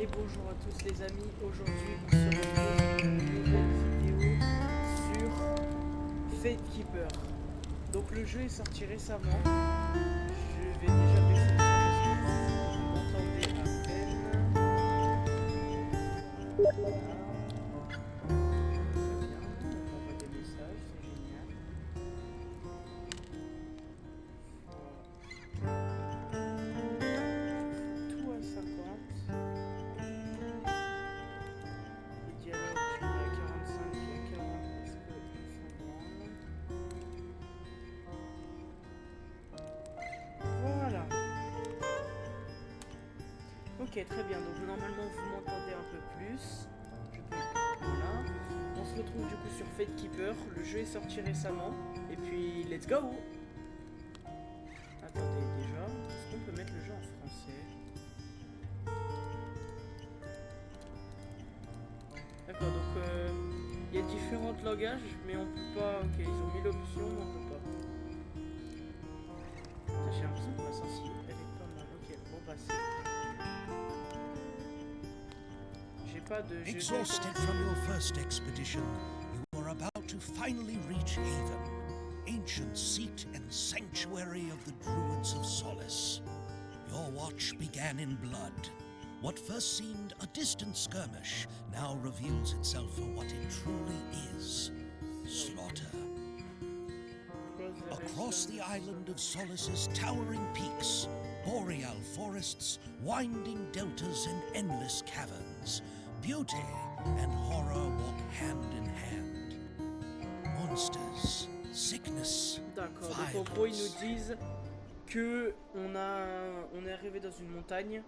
Et bonjour à tous les amis, aujourd'hui on se retrouve pour une nouvelle vidéo sur Fate Keeper. Donc le jeu est sorti récemment, je vais déjà baisser le son parce que vous m'entendez à peine. Voilà. Très bien, on m'envoie des messages, c'est génial. Tout à 50. Les dialogues, je mets à 45 et à 40 parce que on s'en branle. Voilà. Ok, très bien. Donc normalement vous m'entendez un peu plus. Je peux... Voilà. On se retrouve du coup sur Fate Keeper. Le jeu est sorti récemment. Et puis, let's go! Attendez, déjà, est-ce qu'on peut mettre le jeu en français? D'accord, donc il y a différents langages, mais on peut pas. Ok, ils ont mis l'option, mais on peut pas. Putain, j'ai l'impression que ma sensibilité elle est pas mal. Ok, bon bah c'est. J'ai pas de. Exhausted from your first expedition, you are about to finally reach Haven, ancient seat and sanctuary of the Druids of Solace. Your watch began in blood. What first seemed a distant skirmish now reveals itself for what it truly is: slaughter. Across the island of Solace's towering peaks, boreal forests, winding deltas, and endless caverns, beauty and horror walk hand in hand. Monsters, sickness, D'accord, donc en gros ils nous disent que on est arrivé dans une montagne,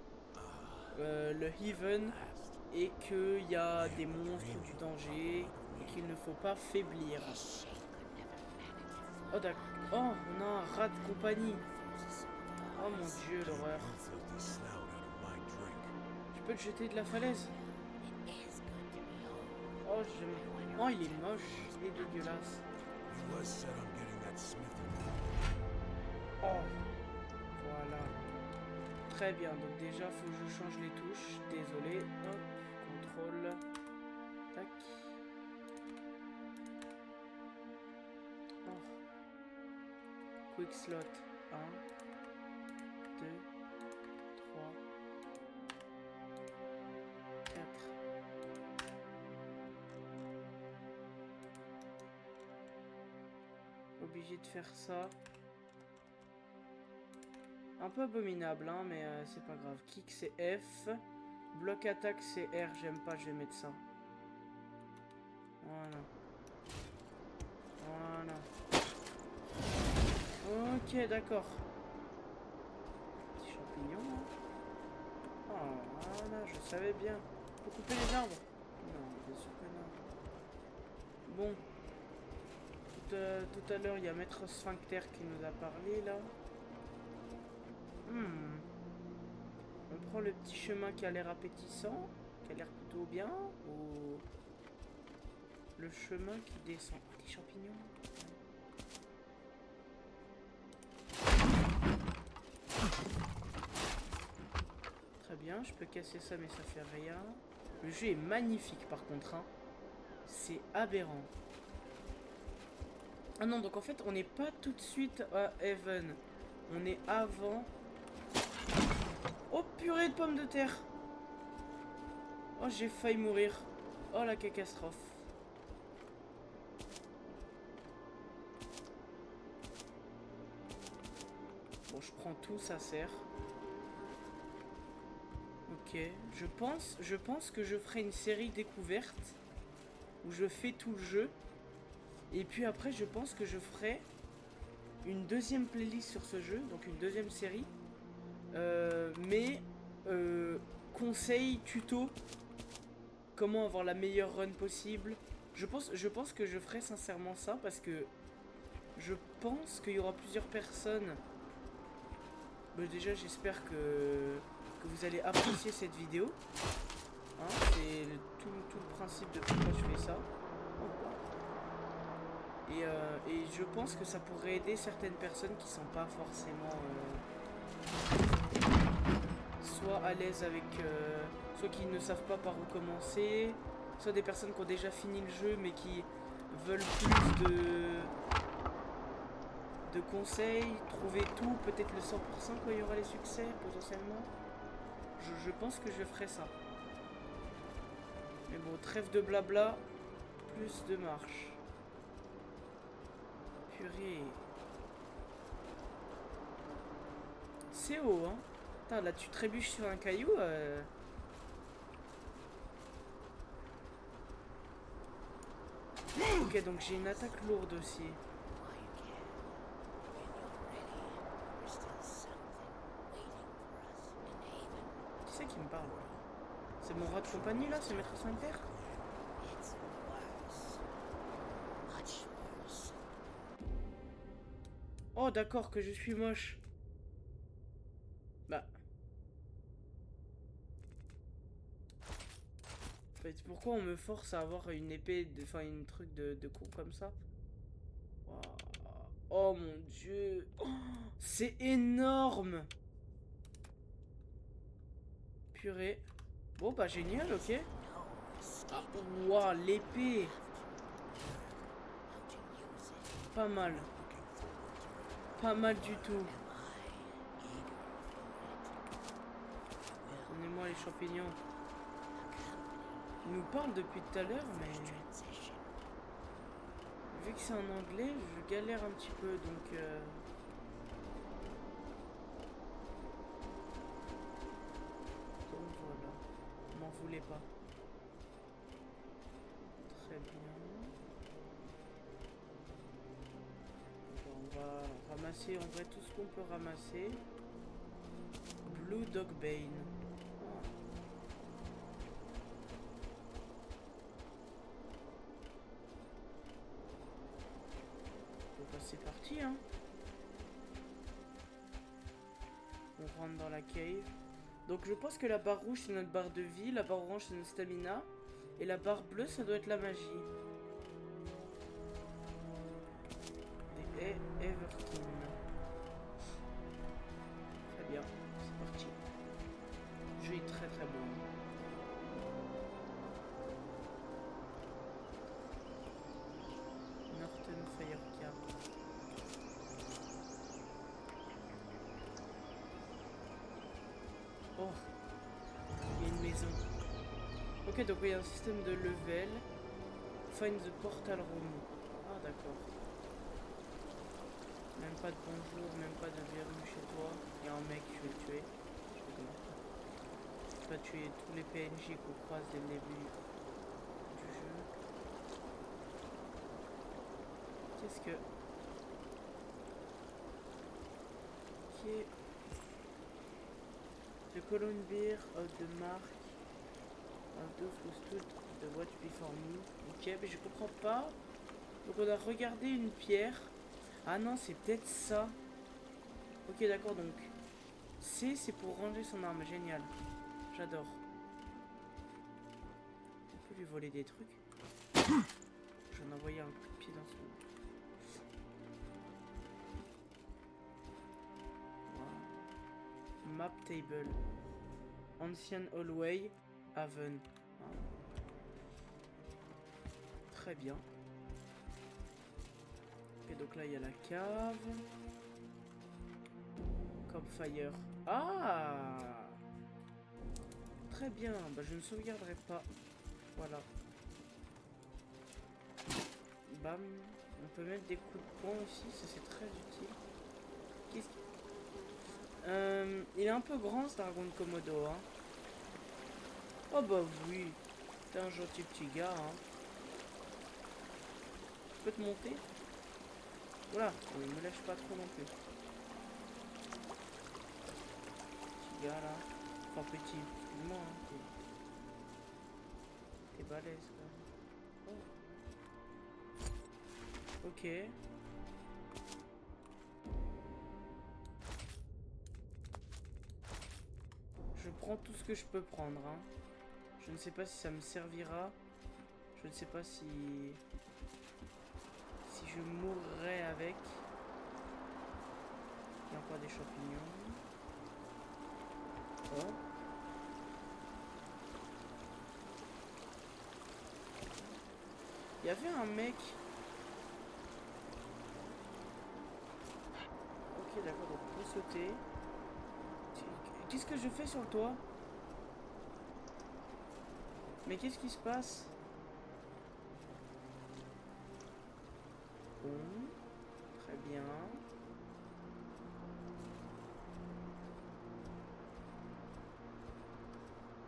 le Haven, et qu'il y a des monstres, du danger, et qu'il ne faut pas faiblir. Oh d'accord. Oh, on a un rat de compagnie. Oh mon dieu, l'horreur. Tu peux te jeter de la falaise? Oh, oh, il est moche, il est dégueulasse. Oh, voilà. Très bien, donc déjà, faut que je change les touches. Désolé. Hop, contrôle. Tac. Oh. Quick slot. 1, 2, 3, 4. Obligé de faire ça. Un peu abominable, hein, mais c'est pas grave. Kick c'est F. Bloc attaque c'est R. J'aime pas, je vais mettre ça. Voilà. Voilà. Ok, d'accord. Petit champignon. Hein. Oh, voilà, je savais bien. Faut couper les arbres? Non, bien sûr que non. Bon. Tout à l'heure, il y a Maître Sphincter qui nous a parlé, là. On prend le petit chemin qui a l'air appétissant, qui a l'air plutôt bien, ou le chemin qui descend. Oh, des champignons. Très bien, je peux casser ça, mais ça fait rien. Le jeu est magnifique, par contre. Hein. C'est aberrant. Ah non, donc en fait, on n'est pas tout de suite à Haven. On est avant... Oh purée de pommes de terre. Oh j'ai failli mourir. Oh la catastrophe. Bon je prends tout, ça sert. Ok, je pense que je ferai une série découverte où je fais tout le jeu. Et puis après je pense que je ferai une deuxième playlist sur ce jeu, donc une deuxième série. Mais conseils, tuto, comment avoir la meilleure run possible. Je pense que je ferai sincèrement ça parce que je pense qu'il y aura plusieurs personnes. Déjà j'espère que vous allez apprécier cette vidéo. Hein, c'est tout le principe de pourquoi je fais ça. Et je pense que ça pourrait aider certaines personnes qui sont pas forcément soit à l'aise avec... soit qui ne savent pas par où commencer, soit des personnes qui ont déjà fini le jeu mais qui veulent plus de conseils, trouver tout, peut-être le 100% quand il y aura les succès potentiellement. Je pense que je ferai ça. Mais bon, trêve de blabla, plus de marche. Purée. C'est haut, hein. Putain, là tu trébuches sur un caillou. Ok, donc j'ai une attaque lourde aussi. Qui c'est qui me parle là? C'est mon rat de compagnie là, c'est Maître Saint-Père? Oh d'accord, que je suis moche. Bah. En fait, pourquoi on me force à avoir une épée, enfin une truc de con comme ça? Wow. Oh mon dieu. Oh, c'est énorme. Purée. Bon bah génial, ok. Ah, waouh, l'épée. Pas mal. Pas mal du tout. Donnez-moi les champignons. Il nous parle depuis tout à l'heure, mais... vu que c'est en anglais, je galère un petit peu, donc... donc voilà. M'en voulez pas. Très bien. Bon, on va ramasser en vrai tout ce qu'on peut ramasser. Blue Dog Bane. C'est parti, hein. On rentre dans la cave. Donc je pense que la barre rouge c'est notre barre de vie, la barre orange c'est notre stamina, et la barre bleue ça doit être la magie. Et Everton. Très bien, c'est parti. Le jeu est très très bon. Norton Firecar. Oh, il y a une maison. Ok, donc il y a un système de level. Find the portal room. Ah, d'accord. Même pas de bonjour, même pas de bienvenue chez toi. Il y a un mec, je vais le tuer. Je vais tuer tous les PNJ qu'on croise dès le début du jeu. Qu'est-ce que... Ok. The Cologne beer of the mark of those who stood the watch before me. Ok, mais je comprends pas. Donc on a regardé une pierre. Ah non, c'est peut-être ça. Ok, d'accord, donc C, c'est pour ranger son arme. Génial. J'adore. On peut lui voler des trucs. J'en ai envoyé un coup de pied dans son... Wow. Map table. Ancient Hallway. Haven. Ah. Très bien. Ok, donc là il y a la cave. Campfire. Ah! Très bien. Bah, je ne sauvegarderai pas. Voilà. Bam. On peut mettre des coups de poing aussi. Ça c'est très utile. Qu'est-ce qu'il... il est un peu grand ce dragon de Komodo. Hein. Oh bah oui. T'es un gentil petit gars. Hein. Tu peux te monter? Voilà. Il me lâche pas trop non plus. Petit gars là. Enfin petit. Excuse-moi. Hein. T'es balèze quand même. Oh. Ok. Je prends tout ce que je peux prendre. Hein. Je ne sais pas si ça me servira. Je ne sais pas si je mourrai avec. Il y a encore des champignons. Oh. Il y avait un mec. Ok, d'accord, donc on peut sauter. Qu'est-ce que je fais sur le toit? Mais qu'est-ce qui se passe? Bon, très bien.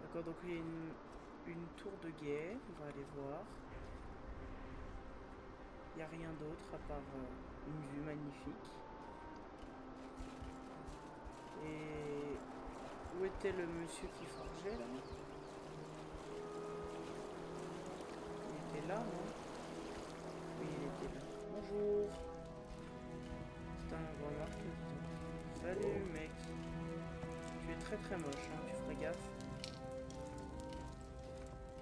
D'accord, donc il y a une tour de guet, on va aller voir. Il n'y a rien d'autre à part une vue magnifique. Et où était le monsieur qui forgeait là? Il était là, non? Oui, il était là. Bonjour. C'est un remarque. Salut mec. Tu es très très moche, hein, tu ferais gaffe.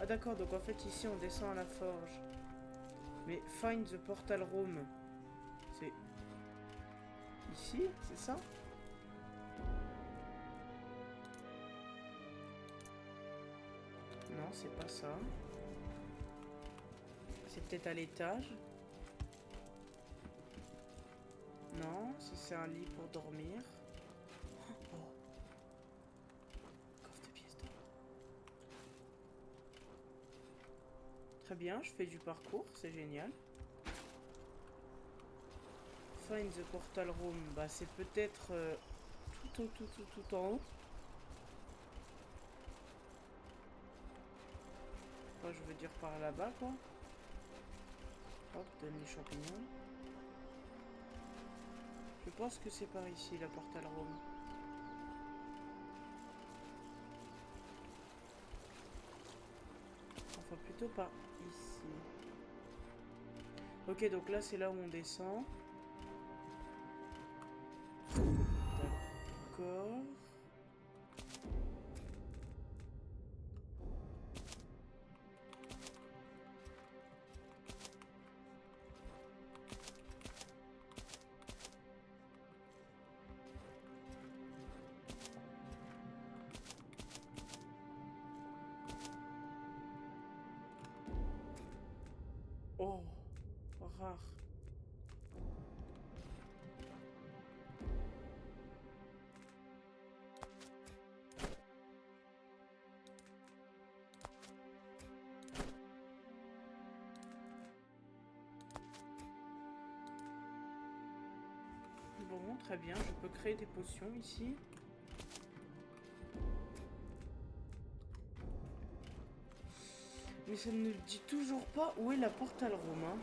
Ah d'accord, donc en fait ici on descend à la forge. Mais find the portal room. C'est ici, c'est ça? Non, c'est pas ça. C'est peut-être à l'étage. Non, si c'est un lit pour dormir. Oh. Coffre de pièces d'or. Très bien, je fais du parcours, c'est génial. Find the portal room, bah c'est peut-être tout en haut. Enfin, je veux dire par là-bas quoi. Hop, donne les champignons. Je pense que c'est par ici la portal room. Enfin plutôt par ici. Ok, donc là c'est là où on descend. D'accord. Oh, rare. Bon, très bien, je peux créer des potions ici. Mais ça ne dit toujours pas où est la portal room, hein.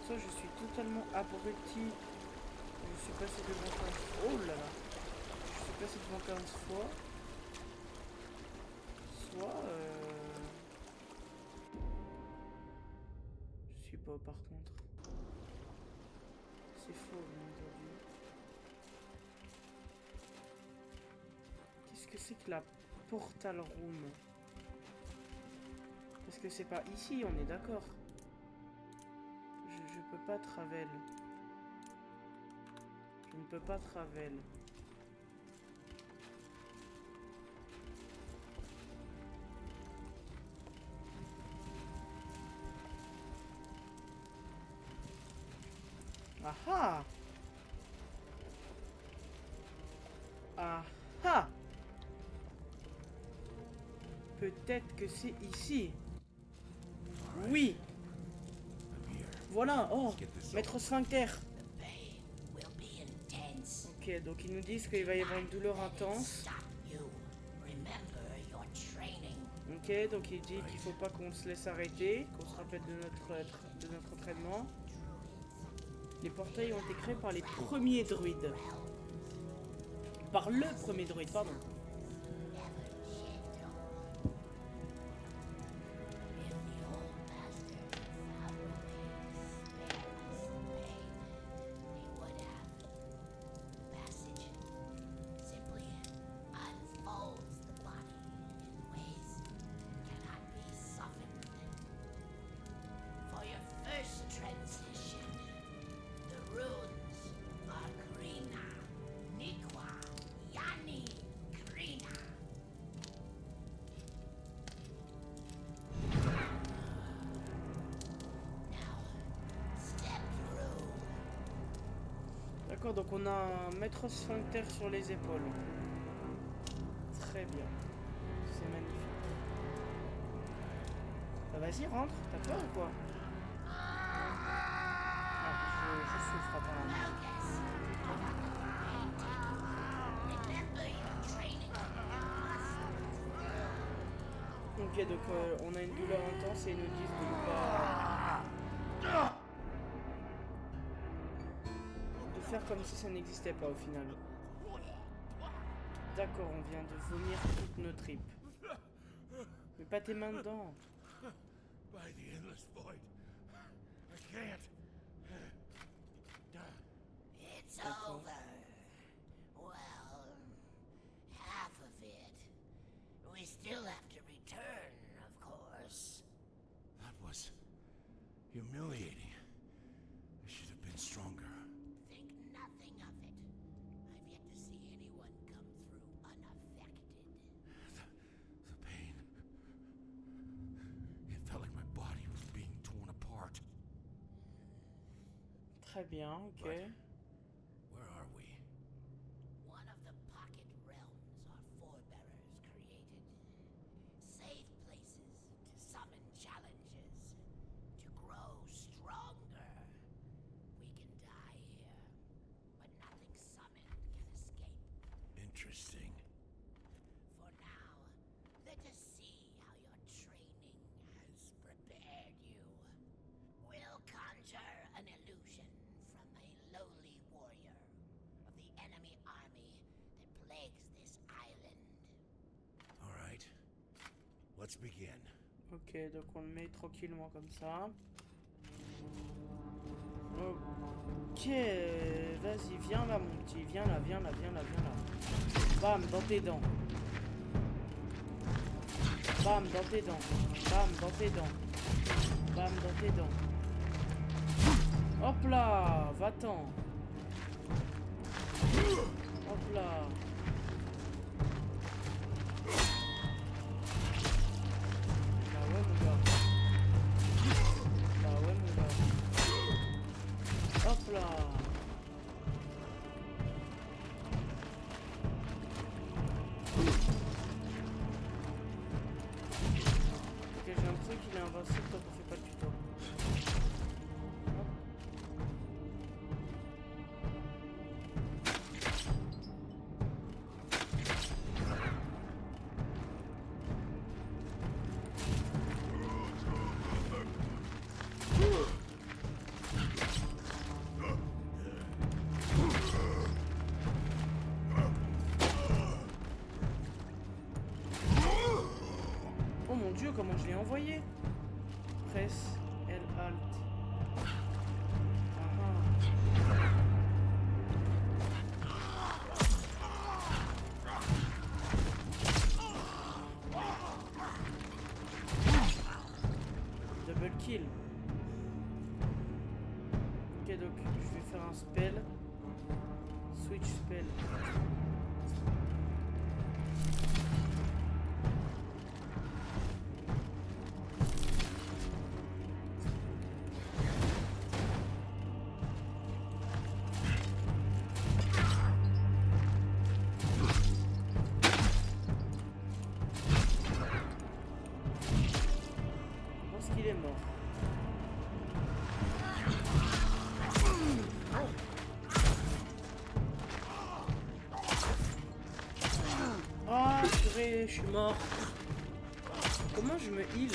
Ça, je suis totalement abruti. Je suis passé devant 15 fois. Oh là là. Je suis passé devant 15 fois. Soit... Je suis pas par contre. C'est faux, bien entendu. Qu'est-ce que c'est que la portal room? Parce que c'est pas ici, on est d'accord. Je peux pas travel. Je ne peux pas travel. Ah ah! Ah! Peut-être que c'est ici. Oui! Voilà! Oh! Maître Sphincter! Ok, donc ils nous disent qu'il va y avoir une douleur intense. Ok, donc il dit qu'il faut pas qu'on se laisse arrêter, qu'on se rappelle de notre entraînement. Les portails ont été créés par les premiers druides. Par le premier druide, pardon. D'accord, donc on a un maître sphincter sur les épaules. Très bien. C'est magnifique. Bah vas-y, rentre. T'as peur ou quoi? Ah, je souffre apparemment. Ok, donc on a une douleur intense et ils nous disent de ne pas... de faire comme si ça n'existait pas au final. D'accord, on vient de vomir toutes nos tripes. Mais pas tes mains dedans. By the endless void. I can't. It's D'accord. over. Well, half of it. We still have to return, of course. That was humiliating. I should have been stronger. Think nothing of it. I've yet to see anyone come through unaffected. The pain. It felt like my body was being torn apart. Très bien, ok. Where are we? One of the pocket realms our forebearers created. Safe places to summon challenges. To grow stronger. We can die here, but nothing summoned can escape. Interesting. For now, let us see how your training has prepared you. We'll conjure an illusion from a lowly warrior of the enemy army that plagues this island. All right. Let's begin. Ok, donc on le met tranquillement comme ça. Ok, vas-y, viens là mon petit, viens là, viens là, viens là, viens là. Bam, dans tes dents. Bam, dans tes dents. Bam, dans tes dents. Bam, dans tes dents. Hop là, va-t'en. Hop là. Bah ouais mon gars. Bah ouais mon gars. Hop là. Ok, j'ai l'impression qu'il est invincible tant qu'on fait pas le tuto. Hop. Oh mon dieu, comment je l'ai envoyé? Presse L Alt. Double kill. Ok, donc je vais faire un spell. Switch spell. Je pense qu'il est mort. Ah, purée, je suis mort. Comment je me heal?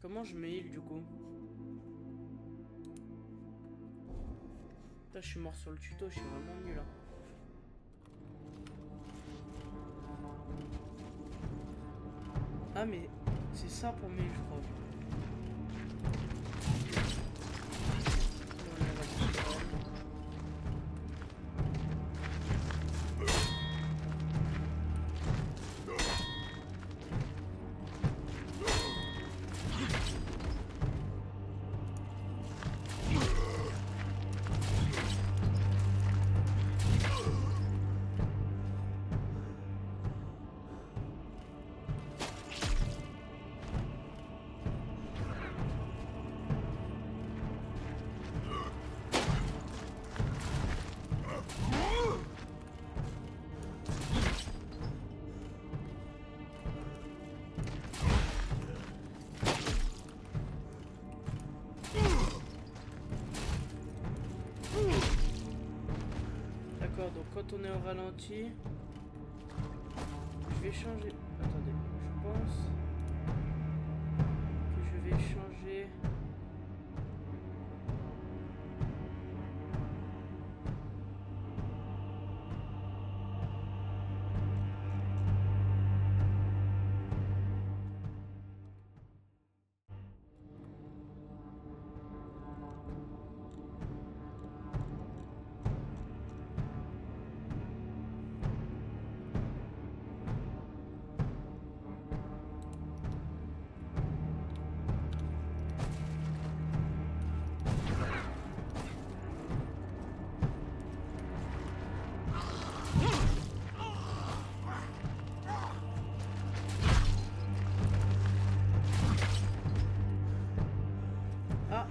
Comment je me heal du coup? Putain, je suis mort sur le tuto, je suis vraiment nul hein. Ah mais c'est ça pour me heal je crois. D'accord, donc quand on est au ralenti, je vais changer. Attendez, je pense que je vais changer. Ah,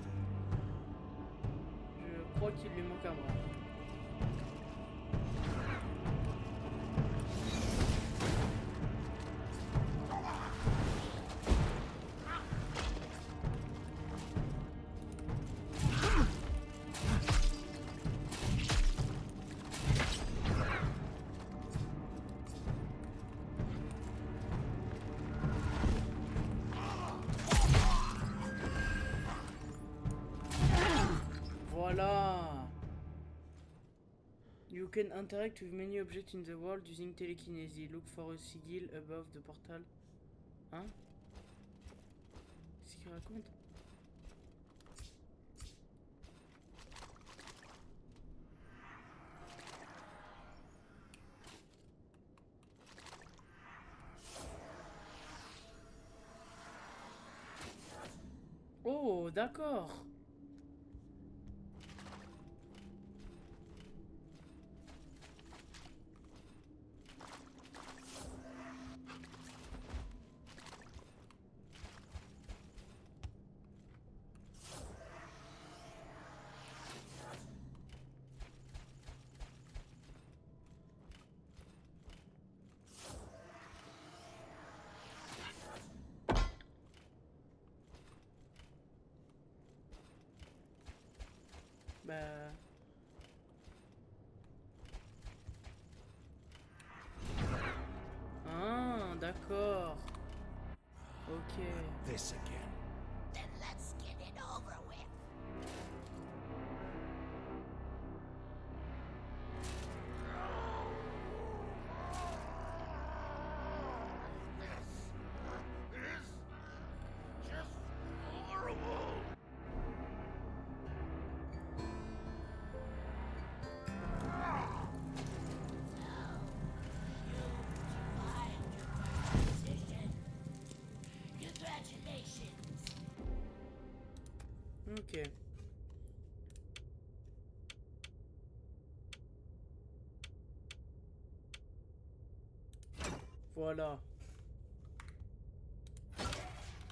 je crois qu'il lui manque un bras. Voilà. You can interact with many objects in the world using telekinesis. Look for a sigil above the portal. Hein? Qu'est-ce qu'il raconte? Oh, d'accord. Bah... Ah, d'accord. Ok. This again. Then let's get it over with. Congratulations. Ok. Voilà.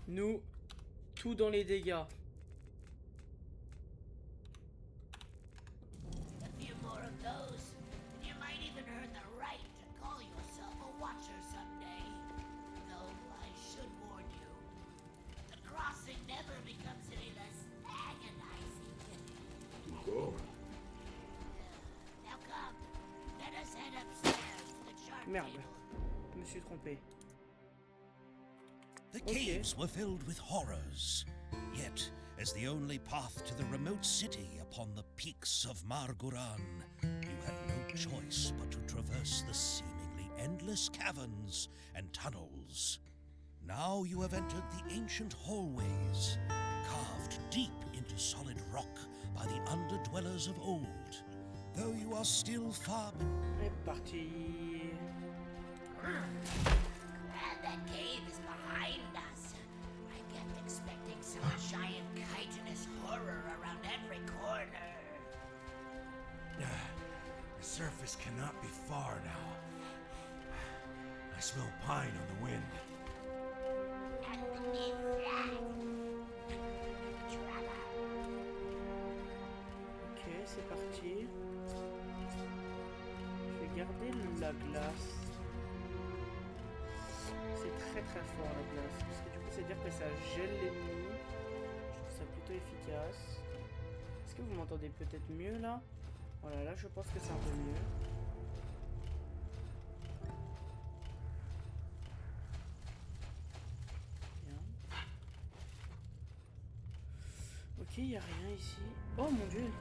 Nous, tout dans les dégâts. A few more of those, and you might even earn the right to call yourself a watcher someday. Though I should warn you, the crossing never becomes any less agonizing. Go. Now come, let us head upstairs to the chart Merde. table. Je me suis trompé. The Okay. caves were filled with horrors. Yet, as the only path to the remote city upon the peaks of Marguran, you had no choice but to traverse the seemingly endless caverns and tunnels. Now you have entered the ancient hallways, carved deep into solid rock by the underdwellers of old. Though you are still far C'est parti. And that cave is behind us. I kept expecting some giant chitinous horror around every corner. The surface cannot be far now. I smell pine on the wind. And beneath that, trouble. Ok, c'est parti. Je vais garder la glace. C'est très très fort la glace. Parce que du coup, c'est-à-dire que ça gèle l'ennemi. Je trouve ça plutôt efficace. Est-ce que vous m'entendez peut-être mieux là? Voilà, là je pense que c'est un peu mieux. Bien. Ok, il n'y a rien ici. Oh mon dieu!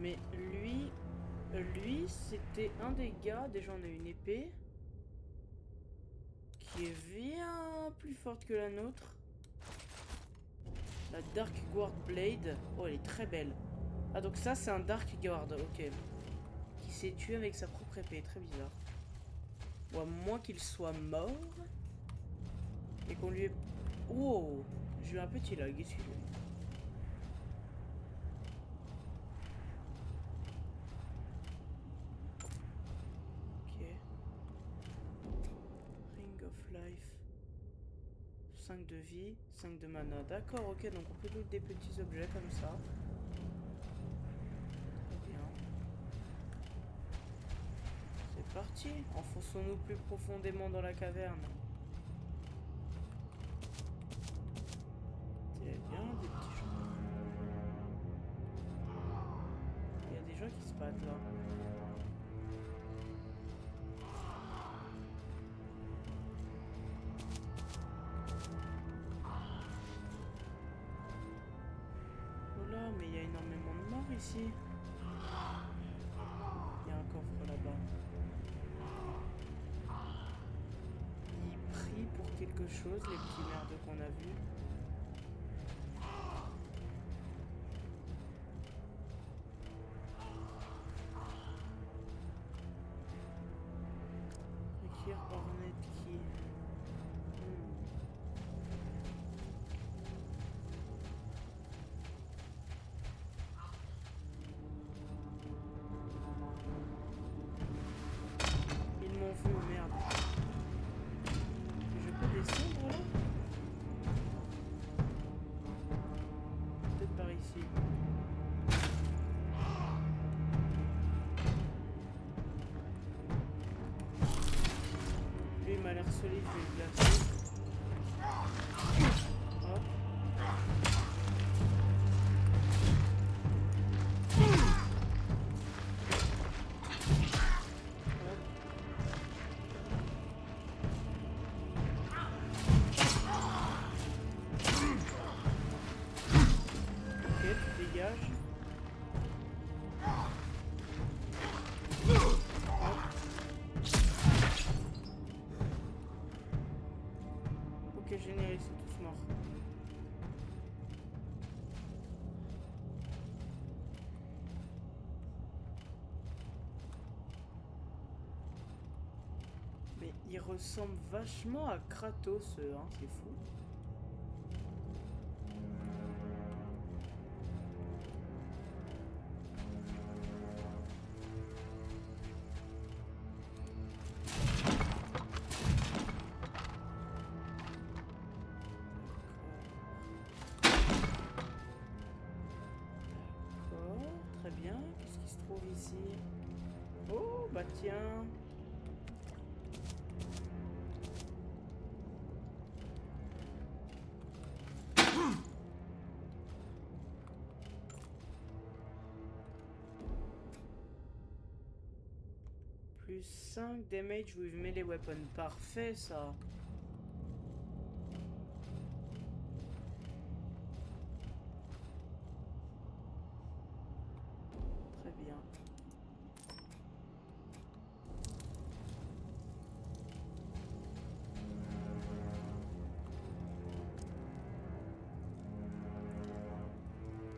Mais lui, c'était un des gars, déjà on a une épée, qui est bien plus forte que la nôtre. La Dark Guard Blade. Oh, elle est très belle. Ah, donc ça, c'est un Dark Guard, ok. Qui s'est tué avec sa propre épée, très bizarre. Ou à moins qu'il soit mort. Et qu'on lui ait... Oh, j'ai eu un petit lag, excusez-moi. Life. 5 de vie, 5 de mana. D'accord, ok, donc on peut loot des petits objets comme ça. Très bien. C'est parti. Enfonçons-nous plus profondément dans la caverne. C'est bien, des petits gens. Il y a des gens qui se battent là. Mais il y a énormément de morts ici. Il y a un coffre là-bas. Ils prient pour quelque chose, les petits merdes qu'on a vus. Écrire Hornet Key. Merde. Je peux descendre là? Peut-être par ici. Lui il m'a l'air solide, je vais le placer. Hop. Ok, génial, ils sont tous morts. Mais ils ressemblent vachement à Kratos, hein, c'est fou. Très bien, qu'est-ce qui se trouve ici? Oh, bah tiens. Plus 5 damage with melee weapon. Parfait ça.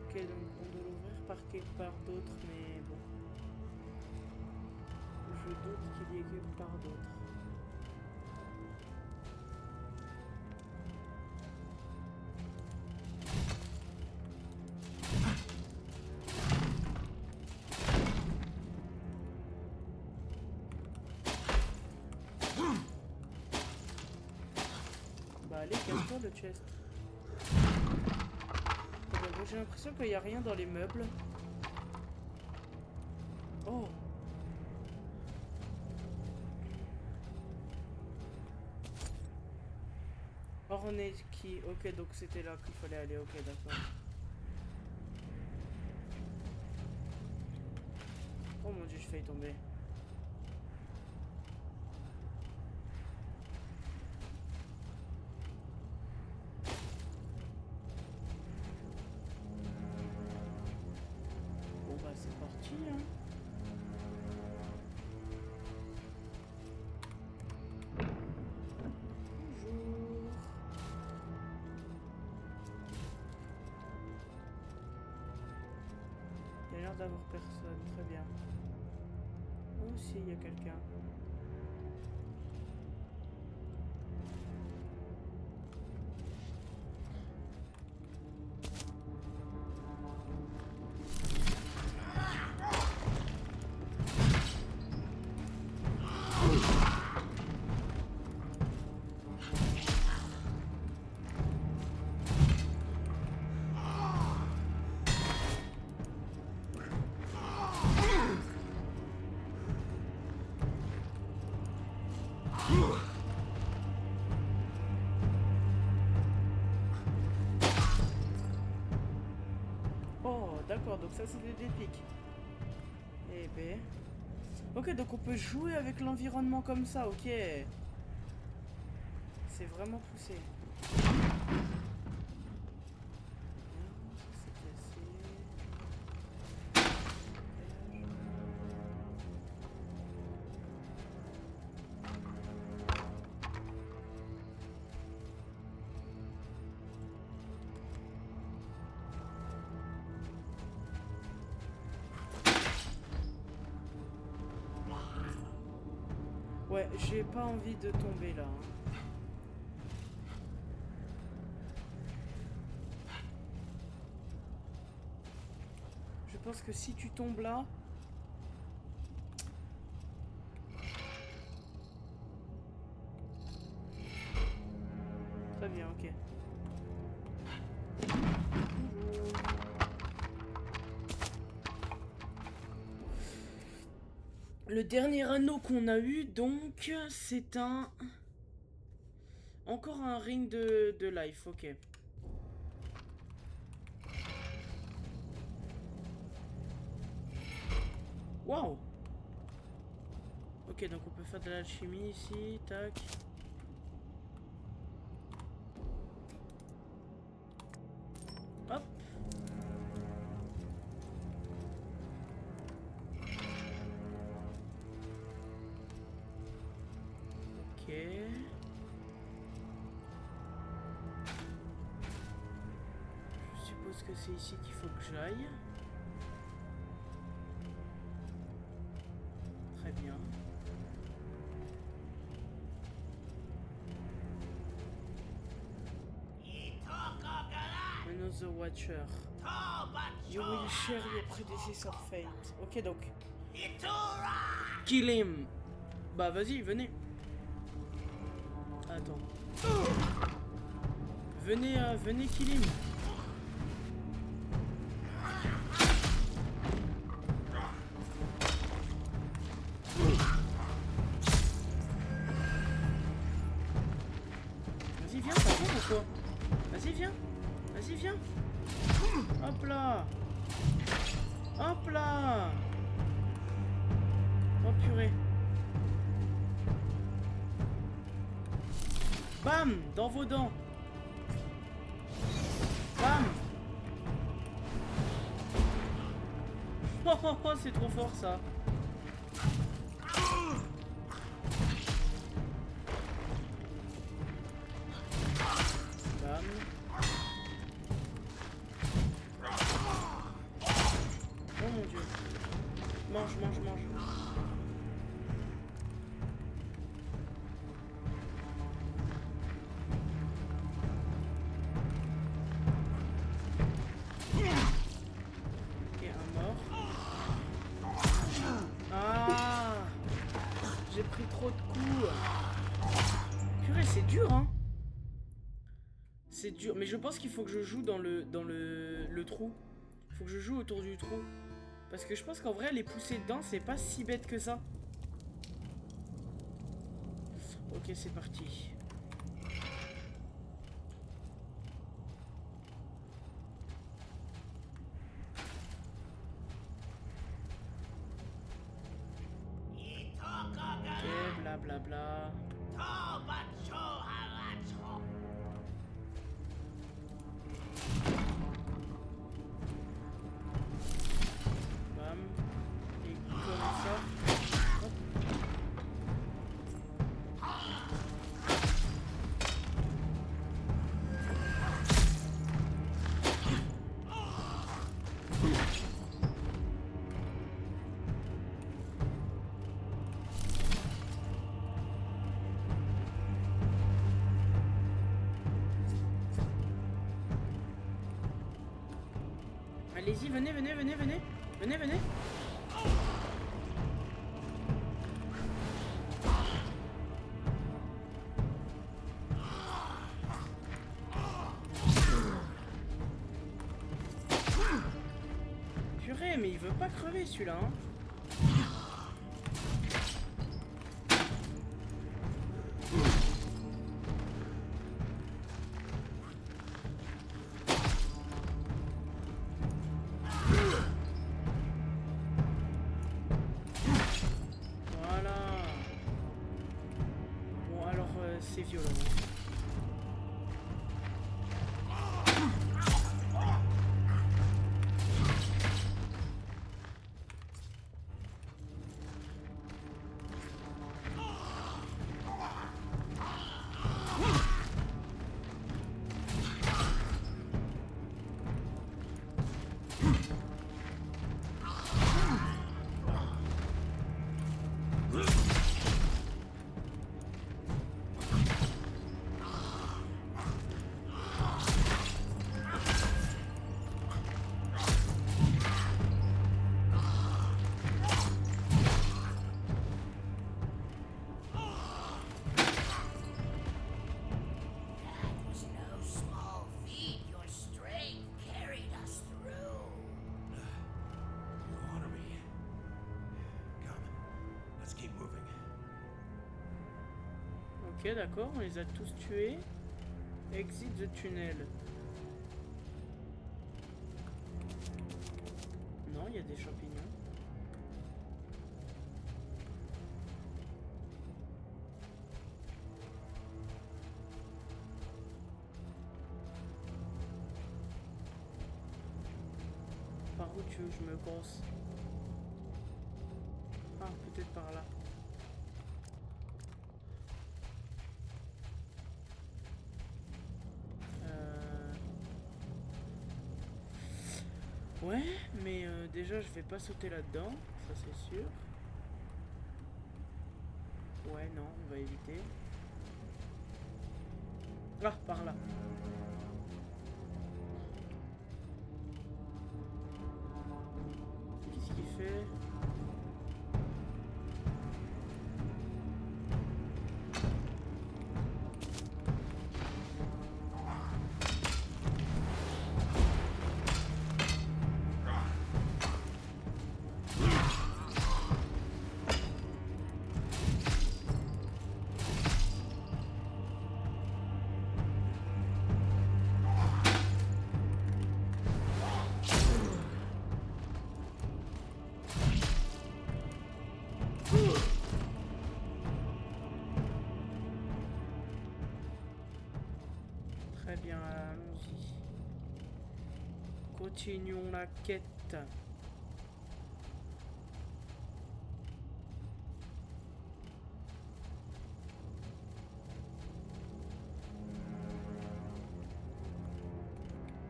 Ok, donc on doit l'ouvrir par quelque part d'autre, mais bon. Je doute qu'il y ait quelque part d'autre. Bah allez, casse-toi le chest. Bon, j'ai l'impression qu'il n'y a rien dans les meubles. Oh. Or on est qui? Ok, donc c'était là qu'il fallait aller. Ok, d'accord. Oh mon dieu, je failli tomber. Bon bah c'est parti hein. Bonjour. Il y a l'air d'avoir personne, très bien. Oh si, il y a quelqu'un. D'accord, donc ça c'était des pics. Eh ben... Ok, donc on peut jouer avec l'environnement comme ça, ok. C'est vraiment poussé. Ouais, j'ai pas envie de tomber là. Je pense que si tu tombes là... Très bien, ok. Le dernier anneau qu'on a eu, donc, c'est un... Encore un ring de life, ok. Waouh! Ok, donc on peut faire de l'alchimie ici, tac. Hop! Ok. Je suppose que c'est ici qu'il faut que j'aille. Très bien. Another Watcher. You will share your predecessor fate. Ok, donc. Kill him. Bah, vas-y, venez. Attends. Venez, venez kill him. Vas-y, viens, t'as peur ou quoi? Vas-y, viens. Vas-y, viens. Hop là. Hop là. Oh purée. Bam! Dans vos dents. Bam! Oh oh oh, c'est trop fort ça. Bam. Oh mon dieu. Mange, mange, mange. Ok, un mort. C'est dur, mais je pense qu'il faut que je joue dans le trou. Il faut que je joue autour du trou. Parce que je pense qu'en vrai, les pousser dedans, c'est pas si bête que ça. Ok, c'est parti. Ok, blablabla. Bam. Et comme ça. Hop. Allez-y, venez, venez, venez, venez. Venez, venez. Purée, mais il veut pas crever celui-là, hein. Voilà. Bon, alors, c'est violent. Was no small feat. Your strength carried us through. You honor me. Come, let's keep moving. Ok, d'accord, on les a tous tués. Exit the tunnel. Non, il y a des champignons. Par où tu veux que je me grosse? Ah, peut-être par là. Ouais, mais déjà je vais pas sauter là-dedans, ça c'est sûr. Ouais, non, on va éviter. Ah, par là. Qu'est-ce qu'il fait? Très bien, allons-y. Continuons la quête.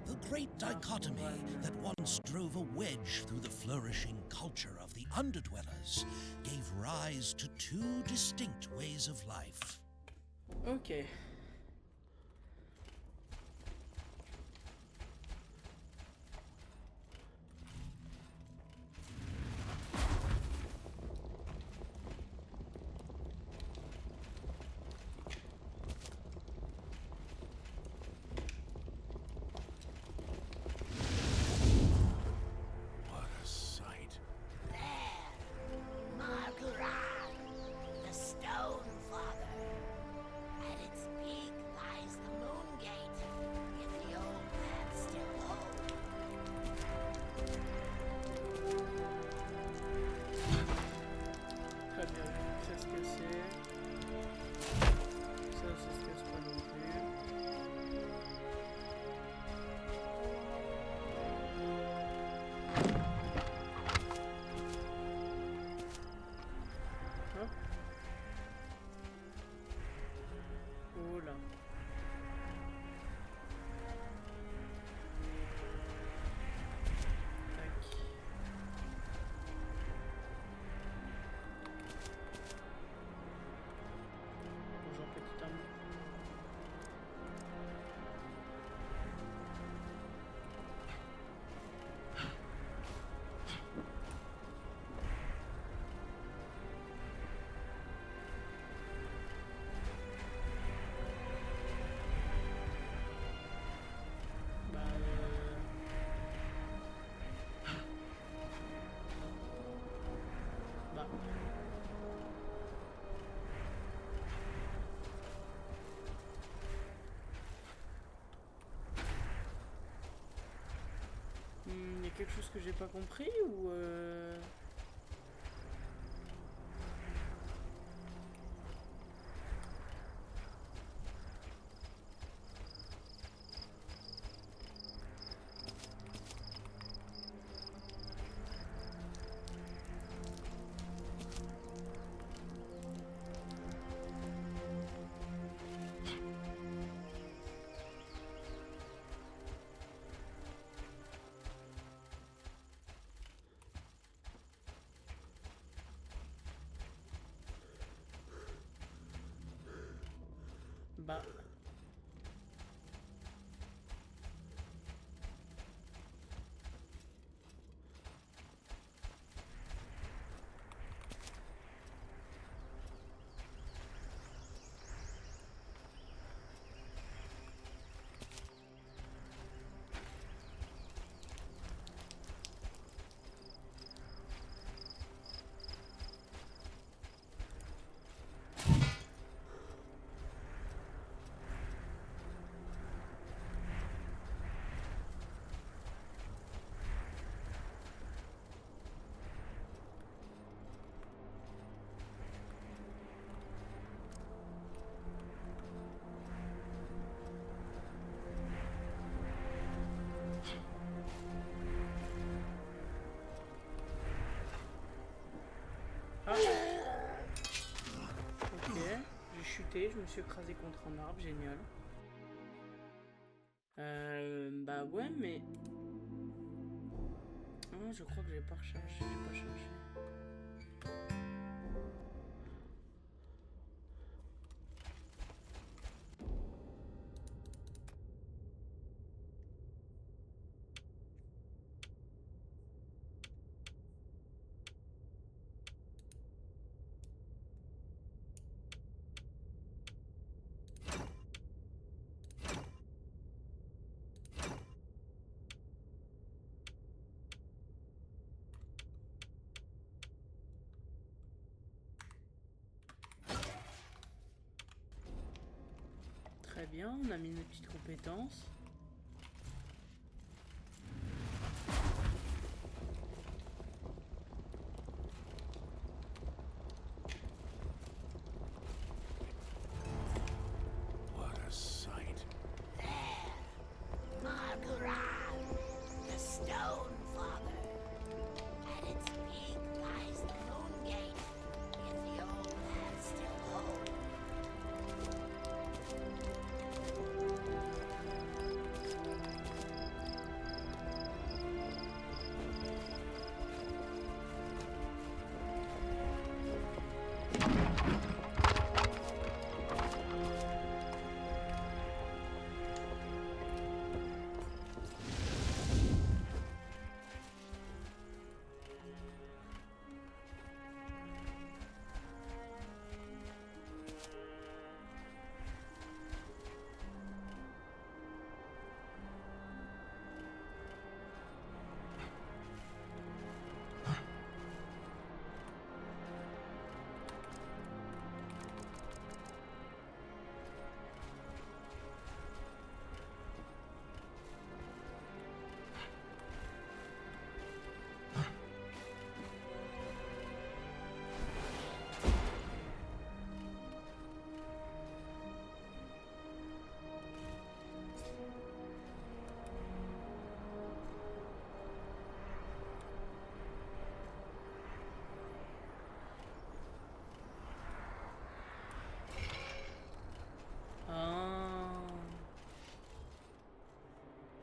The great dichotomy that once drove a wedge through the flourishing culture of the Underdwellers gave rise to two distinct ways of life. Ok. quelque chose que j'ai pas compris ou bah... Ah. Ok, j'ai chuté, je me suis écrasé contre un arbre, génial. Bah ouais, mais... Ah, je crois que j'ai pas rechargé, j'ai pas chargé. Très bien, on a mis nos petites compétences. What a sight. Margaran, the Stone Father. At its peak lies the Moon Gate, if the old paths still hold.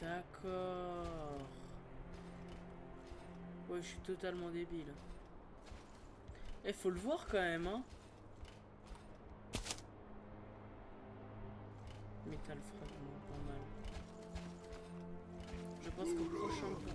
D'accord. Ouais, je suis totalement débile. Eh, faut le voir quand même, hein. Métal fragment, pas mal. Je pense qu'au prochain tour.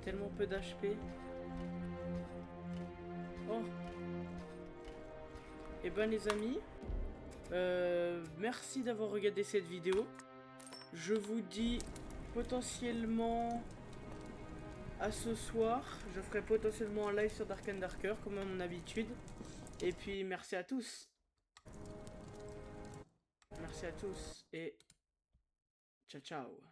tellement peu d'HP. Oh. Et ben les amis, merci d'avoir regardé cette vidéo. Je vous dis potentiellement à ce soir. Je ferai potentiellement un live sur Dark and Darker comme à mon habitude. Et puis merci à tous. Merci à tous et ciao ciao.